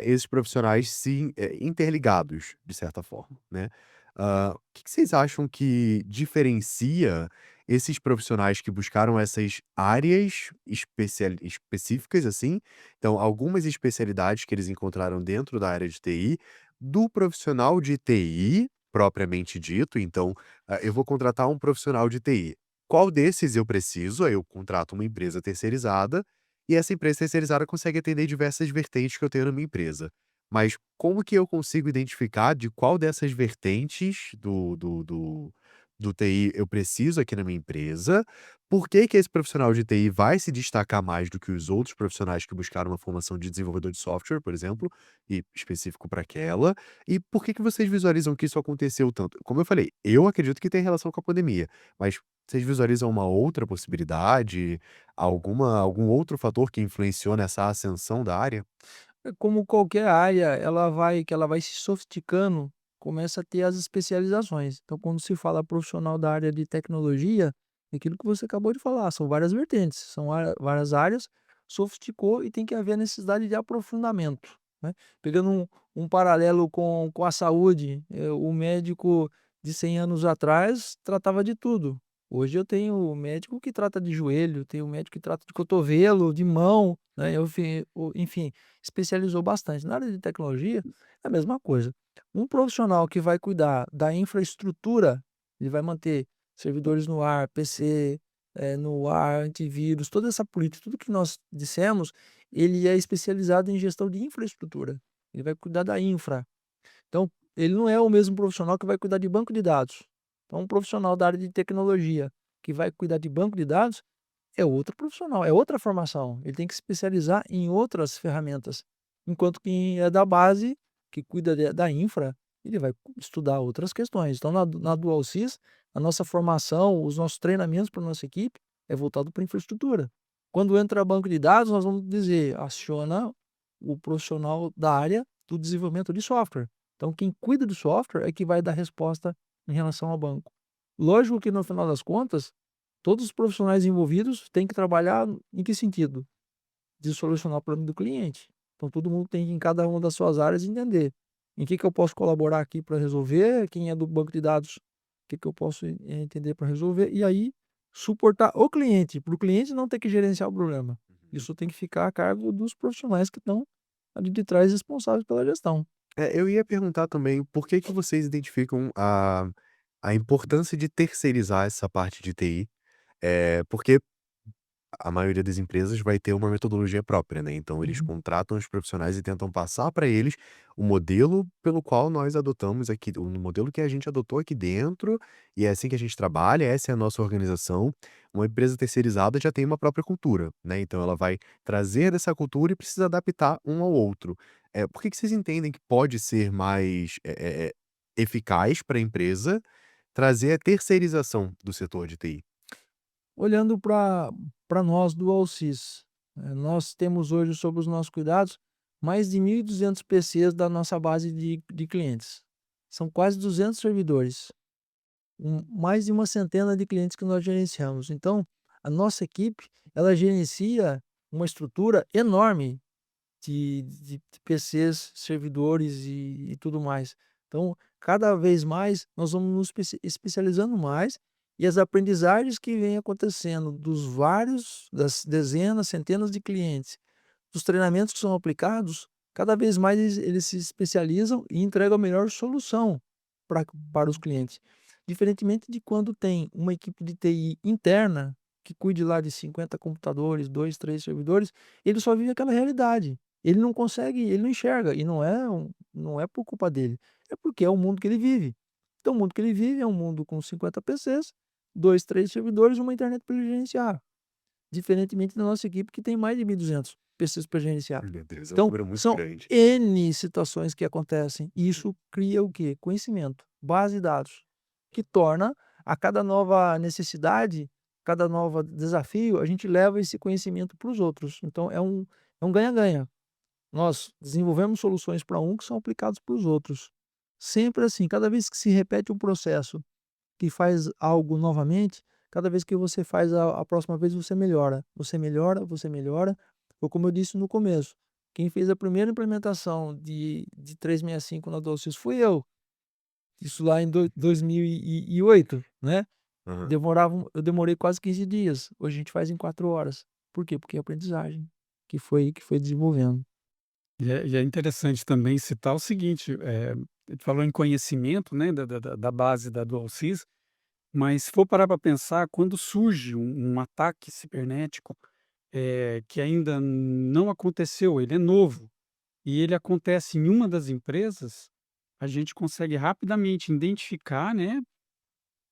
esses profissionais se, interligados, de certa forma, né. O que que vocês acham que diferencia esses profissionais que buscaram essas áreas específicas, assim, então algumas especialidades que eles encontraram dentro da área de TI, do profissional de TI propriamente dito, então, eu vou contratar um profissional de TI. Qual desses eu preciso? Aí eu contrato uma empresa terceirizada, e essa empresa terceirizada consegue atender diversas vertentes que eu tenho na minha empresa. Mas como que eu consigo identificar de qual dessas vertentes do TI eu preciso aqui na minha empresa? Por que que esse profissional de TI vai se destacar mais do que os outros profissionais que buscaram uma formação de desenvolvedor de software, por exemplo, e específico para aquela? E por que que vocês visualizam que isso aconteceu tanto? Como eu falei, eu acredito que tem relação com a pandemia, mas vocês visualizam uma outra possibilidade? Algum outro fator que influenciou nessa ascensão da área? É como qualquer área, ela vai se sofisticando, começa a ter as especializações. Então, quando se fala profissional da área de tecnologia, é aquilo que você acabou de falar, são várias vertentes, são várias áreas, sofisticou e tem que haver necessidade de aprofundamento, né? Pegando um paralelo com a saúde, o médico de 100 anos atrás tratava de tudo. Hoje eu tenho médico que trata de joelho, tenho médico que trata de cotovelo, de mão, né? Enfim, especializou bastante. Na área de tecnologia, é a mesma coisa. Um profissional que vai cuidar da infraestrutura, ele vai manter servidores no ar, PC, no ar, antivírus, toda essa política, tudo que nós dissemos, ele é especializado em gestão de infraestrutura. Ele vai cuidar da infra. Então, ele não é o mesmo profissional que vai cuidar de banco de dados. Então, um profissional da área de tecnologia que vai cuidar de banco de dados é outro profissional, é outra formação. Ele tem que se especializar em outras ferramentas. Enquanto quem é da base, que cuida da infra, ele vai estudar outras questões. Então, na DualSys, a nossa formação, os nossos treinamentos para a nossa equipe é voltado para infraestrutura. Quando entra banco de dados, nós vamos dizer, aciona o profissional da área do desenvolvimento de software. Então, quem cuida do software é que vai dar resposta em relação ao banco. Lógico que, no final das contas, todos os profissionais envolvidos têm que trabalhar em que sentido? De solucionar o problema do cliente. Então todo mundo tem que, em cada uma das suas áreas, entender em que eu posso colaborar aqui para resolver, quem é do banco de dados, o que que eu posso entender para resolver, e aí suportar o cliente, para o cliente não ter que gerenciar o problema. Uhum. Isso tem que ficar a cargo dos profissionais que estão ali de trás responsáveis pela gestão. Eu ia perguntar também por que que vocês identificam a importância de terceirizar essa parte de TI, porque a maioria das empresas vai ter uma metodologia própria, né, então eles Uhum. contratam os profissionais e tentam passar para eles o modelo pelo qual nós adotamos aqui, o modelo que a gente adotou aqui dentro, e é assim que a gente trabalha, essa é a nossa organização. Uma empresa terceirizada já tem uma própria cultura, né, então ela vai trazer dessa cultura e precisa adaptar um ao outro. Por que que vocês entendem que pode ser mais, eficaz para a empresa trazer a terceirização do setor de TI? Olhando para nós do Alcis, nós temos hoje sob os nossos cuidados mais de 1.200 PCs da nossa base de clientes. São quase 200 servidores, mais de uma centena de clientes que nós gerenciamos. Então, a nossa equipe, ela gerencia uma estrutura enorme de PCs, servidores e tudo mais. Então, cada vez mais nós vamos nos especializando mais e as aprendizagens que vêm acontecendo das dezenas, centenas de clientes, dos treinamentos que são aplicados, cada vez mais eles se especializam e entregam a melhor solução para os clientes. Diferentemente de quando tem uma equipe de TI interna, que cuide lá de 50 computadores, 2, 3 servidores, ele só vive aquela realidade. Ele não consegue, ele não enxerga, e não é por culpa dele, é porque é o mundo que ele vive. Então o mundo que ele vive é um mundo com 50 PCs, 2, 3 servidores e uma internet para ele gerenciar. Diferentemente da nossa equipe que tem mais de 1.200 PCs para gerenciar. Meu Deus, é um Então número muito são grande. N situações que acontecem, e isso cria o quê? Conhecimento, base de dados, que torna a cada nova necessidade, cada novo desafio, a gente leva esse conhecimento para os outros. Então é um ganha-ganha. Nós desenvolvemos soluções para um que são aplicados para os outros. Sempre assim, cada vez que se repete um processo que faz algo novamente, cada vez que você faz a próxima vez você melhora. Você melhora, você melhora. Foi como eu disse no começo, quem fez a primeira implementação de 365 na DOCSIS fui eu. Isso lá em 2008, né. Aham. Eu demorei quase 15 dias, hoje a gente faz em 4 horas. Por quê? Porque é aprendizagem que foi desenvolvendo. E é interessante também citar o seguinte, Ele falou em conhecimento, né, da base da DualSys, mas se for parar para pensar, quando surge um ataque cibernético, que ainda não aconteceu, ele é novo, e ele acontece em uma das empresas, a gente consegue rapidamente identificar, né,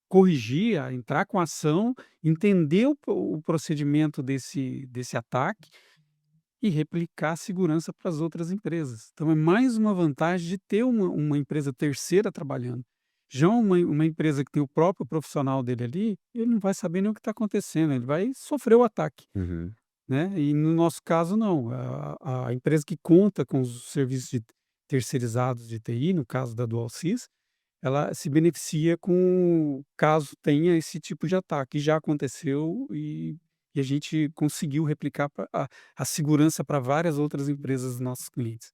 corrigir, entrar com ação, entender o procedimento desse ataque e replicar a segurança para as outras empresas. Então é mais uma vantagem de ter uma empresa terceira trabalhando. Já uma empresa que tem o próprio profissional dele ali, ele não vai saber nem o que está acontecendo, ele vai sofrer o ataque, Uhum. né? E no nosso caso, não. A empresa que conta com os serviços terceirizados de TI, no caso da DualSys, ela se beneficia com caso tenha esse tipo de ataque. Já aconteceu e a gente conseguiu replicar a segurança para várias outras empresas dos nossos clientes.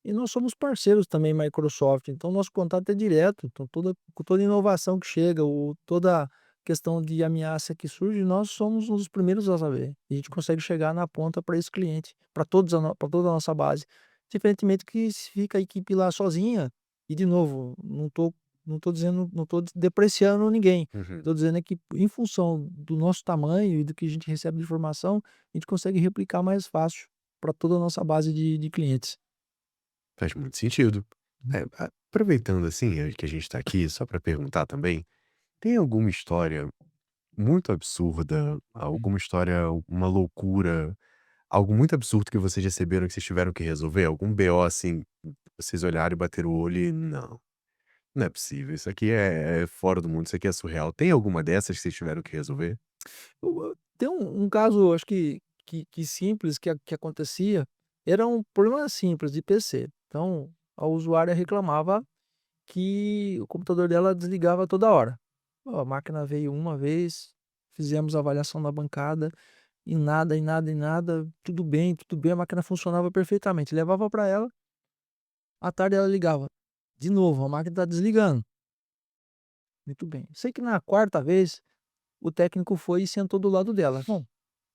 E nós somos parceiros também Microsoft, então nosso contato é direto, então toda inovação que chega ou toda questão de ameaça que surge, nós somos um dos primeiros a saber. E a gente consegue chegar na ponta para esse cliente, para toda a nossa base. Diferentemente que se fica a equipe lá sozinha, e de novo, não tô dizendo, não tô depreciando ninguém. Uhum. Estou dizendo é que em função do nosso tamanho e do que a gente recebe de informação, a gente consegue replicar mais fácil para toda a nossa base de clientes. Faz muito sentido. Aproveitando, assim, que a gente tá aqui, só pra perguntar também, tem alguma história muito absurda, alguma história, uma loucura, algo muito absurdo que vocês receberam que vocês tiveram que resolver? Algum BO, assim, vocês olharam e bateram o olho e: "Não, não é possível, isso aqui é fora do mundo, isso aqui é surreal". Tem alguma dessas que vocês tiveram que resolver? Tem um caso, acho que simples que acontecia, era um problema simples de PC. Então, a usuária reclamava que o computador dela desligava toda hora. Ó, a máquina veio uma vez, fizemos a avaliação da bancada, e nada, e nada, e nada, tudo bem, a máquina funcionava perfeitamente. Levava para ela, à tarde ela ligava, de novo: "A máquina está desligando". Muito bem. Sei que na quarta vez, o técnico foi e sentou do lado dela. "Bom,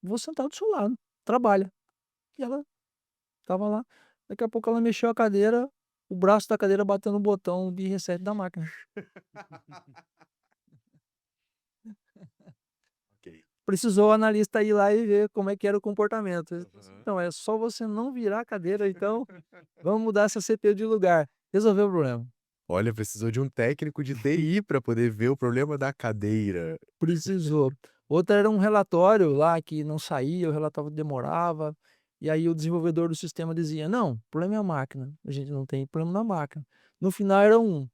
vou sentar do seu lado, trabalha". E ela estava lá, daqui a pouco ela mexeu a cadeira, o braço da cadeira bateu no botão de reset da máquina. Ok. Precisou o analista ir lá e ver como é que era o comportamento. Ele falou assim: Aham. "Então, é só você não virar a cadeira então, vamos mudar essa CPU de lugar". Resolveu o problema. Olha, precisou de um técnico de TI pra poder ver o problema da cadeira. Precisou. Outra era um relatório lá que não saía, o relatório demorava, e aí o desenvolvedor do sistema dizia: "Não, o problema é a máquina, a gente não tem problema na máquina". No final era um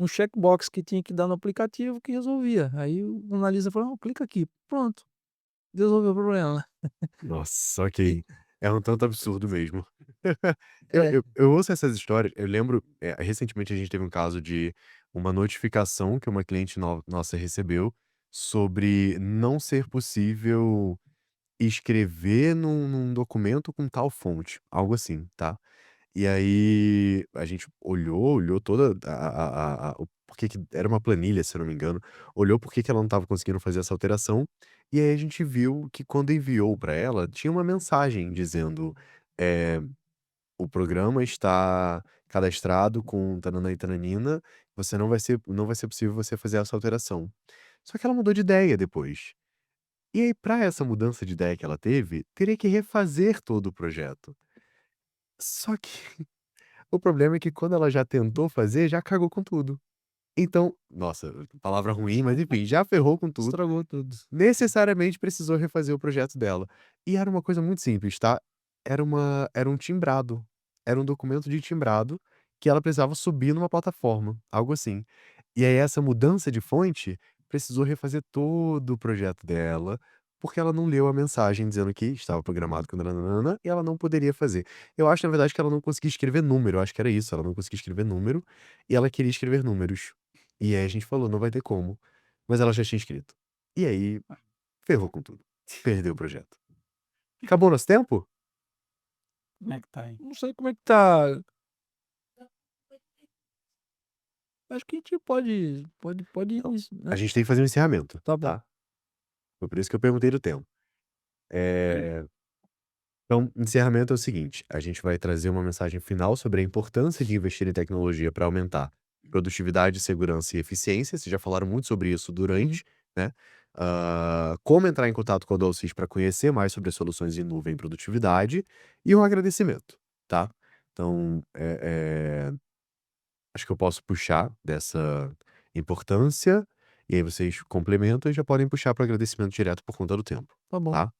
checkbox que tinha que dar no aplicativo que resolvia. Aí o analista falou: "Não, clica aqui". Pronto, resolveu o problema. Nossa, ok. É um tanto absurdo mesmo. Eu É. eu eu ouço essas histórias, eu lembro, recentemente a gente teve um caso de uma notificação que uma cliente nossa recebeu, sobre não ser possível escrever num documento com tal fonte, algo assim, tá. E aí a gente olhou toda o porquê que era uma planilha, se eu não me engano, olhou por que que ela não estava conseguindo fazer essa alteração, e aí a gente viu que quando enviou para ela, tinha uma mensagem dizendo, eh, "O programa está cadastrado com tananã e tananina, você não vai ser possível você fazer essa alteração". Só que ela mudou de ideia depois. E aí, para essa mudança de ideia que ela teve, teria que refazer todo o projeto. Só que o problema é que quando ela já tentou fazer, já cagou com tudo. Então, nossa, palavra ruim, mas enfim, já ferrou com tudo. Estragou tudo. Necessariamente precisou refazer o projeto dela. E era uma coisa muito simples, tá? Era um timbrado. Era um documento de timbrado que ela precisava subir numa plataforma, algo assim. E aí essa mudança de fonte precisou refazer todo o projeto dela, porque ela não leu a mensagem dizendo que estava programado com nã e ela não poderia fazer. Eu acho, na verdade, que ela não conseguia escrever número, eu acho que era isso, ela não conseguia escrever número, e ela queria escrever números. E aí a gente falou: "Não vai ter como", mas ela já tinha escrito. E aí, ferrou com tudo. Perdeu o projeto. Acabou nosso tempo? Como é que tá aí? Não sei como é que tá. Acho que a gente pode ir, Não. né. A gente tem que fazer um encerramento, Tá bom. tá? Foi por isso que eu perguntei do tempo. Eh Então, encerramento é o seguinte: a gente vai trazer uma mensagem final sobre a importância de investir em tecnologia para aumentar produtividade, segurança e eficiência. Vocês já falaram muito sobre isso Uhum. durante, né? Como entrar em contato com a Dualsys para conhecer mais sobre as soluções em nuvem e produtividade, e um agradecimento, tá? Então, acho que eu posso puxar dessa importância, e aí vocês complementam e já podem puxar para o agradecimento direto por conta do tempo, Tá bom. tá?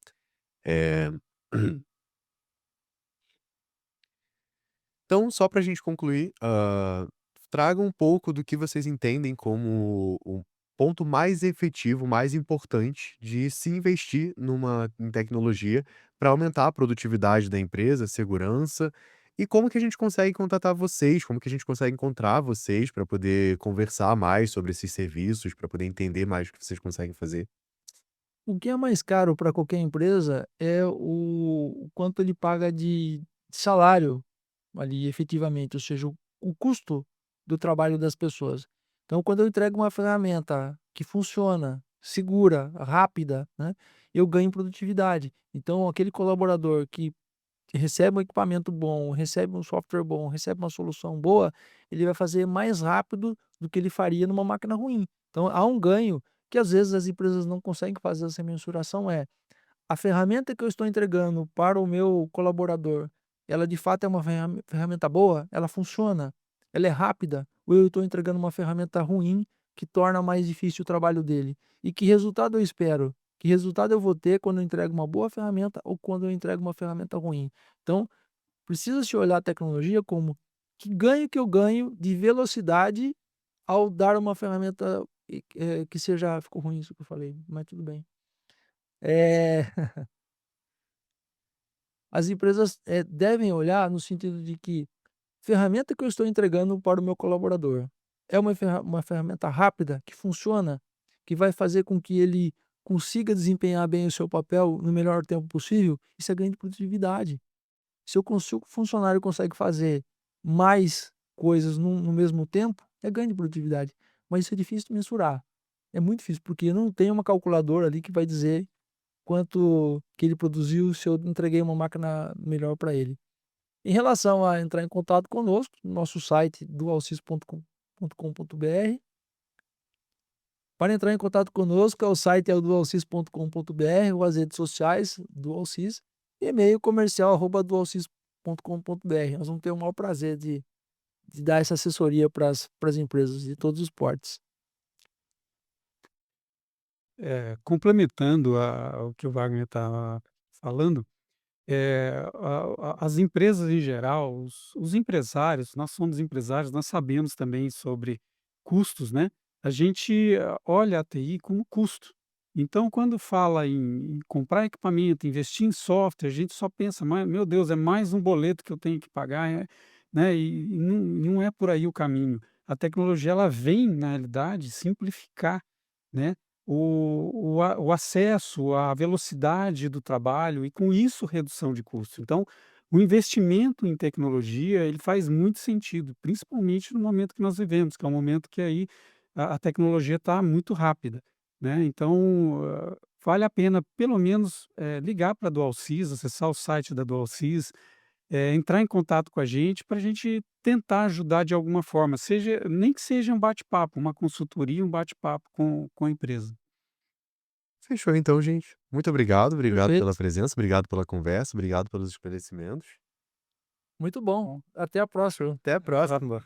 Eh, Então, só para a gente concluir, traga um pouco do que vocês entendem como o ponto mais efetivo, mais importante de se investir em tecnologia para aumentar a produtividade da empresa, a segurança, e como que a gente consegue contatar vocês, como que a gente consegue encontrar vocês para poder conversar mais sobre esses serviços, para poder entender mais o que vocês conseguem fazer. O que é mais caro para qualquer empresa é o quanto ele paga de salário ali efetivamente, ou seja, o custo do trabalho das pessoas. Então, quando eu entrego uma ferramenta que funciona, segura, rápida, né, eu ganho produtividade. Então, aquele colaborador que recebe um equipamento bom, recebe um software bom, recebe uma solução boa, ele vai fazer mais rápido do que ele faria numa máquina ruim. Então, há um ganho que às vezes as empresas não conseguem fazer essa mensuração, é a ferramenta que eu estou entregando para o meu colaborador, ela de fato é uma ferramenta boa? Ela funciona? Ela é rápida? Ou eu estou entregando uma ferramenta ruim que torna mais difícil o trabalho dele? E que resultado eu espero? Que resultado eu vou ter quando eu entrego uma boa ferramenta ou quando eu entrego uma ferramenta ruim? Então, precisa-se olhar a tecnologia como que ganho que eu ganho de velocidade ao dar uma ferramenta que seja. Ficou ruim isso que eu falei, mas tudo bem. Eh As empresas, devem olhar no sentido de que ferramenta que eu estou entregando para o meu colaborador é uma ferramenta rápida, que funciona, que vai fazer com que ele consiga desempenhar bem o seu papel no melhor tempo possível, isso é ganho de produtividade. Se o funcionário consegue fazer mais coisas no mesmo tempo, é ganho de produtividade, mas isso é difícil de mensurar. É muito difícil, porque não tem uma calculadora ali que vai dizer quanto que ele produziu se eu entreguei uma máquina melhor para ele. Em relação a entrar em contato conosco, nosso site dualsys.com.br. Para entrar em contato conosco, o site é o dualsys.com.br, ou as redes sociais Dualsys, e-mail comercial@dualsys.com.br. Nós vamos ter o maior prazer de dar essa assessoria para as empresas de todos os portes. Complementando o que o Wagner estava falando, as empresas em geral, os empresários, nós somos empresários, nós sabemos também sobre custos, né? A gente olha a TI como custo. Então, quando fala em comprar equipamento, investir em software, a gente só pensa, meu Deus, é mais um boleto que eu tenho que pagar, né? E não é por aí o caminho. A tecnologia ela vem, na realidade, simplificar, né? O acesso à velocidade do trabalho e, com isso, redução de custo. Então, o investimento em tecnologia, ele faz muito sentido, principalmente no momento que nós vivemos, que é um momento que aí a tecnologia está muito rápida, né. Então, vale a pena pelo menos, ligar para a Dualsys, acessar o site da Dualsys, entrar em contato com a gente para a gente tentar ajudar de alguma forma, seja nem que seja um bate-papo, uma consultoria, um bate-papo com a empresa. Fechou então, gente. Muito obrigado, obrigado pela Perfeito, presença, obrigado pela conversa, obrigado pelos esclarecimentos. muito bom. Bom. Até a próxima. Até a próxima.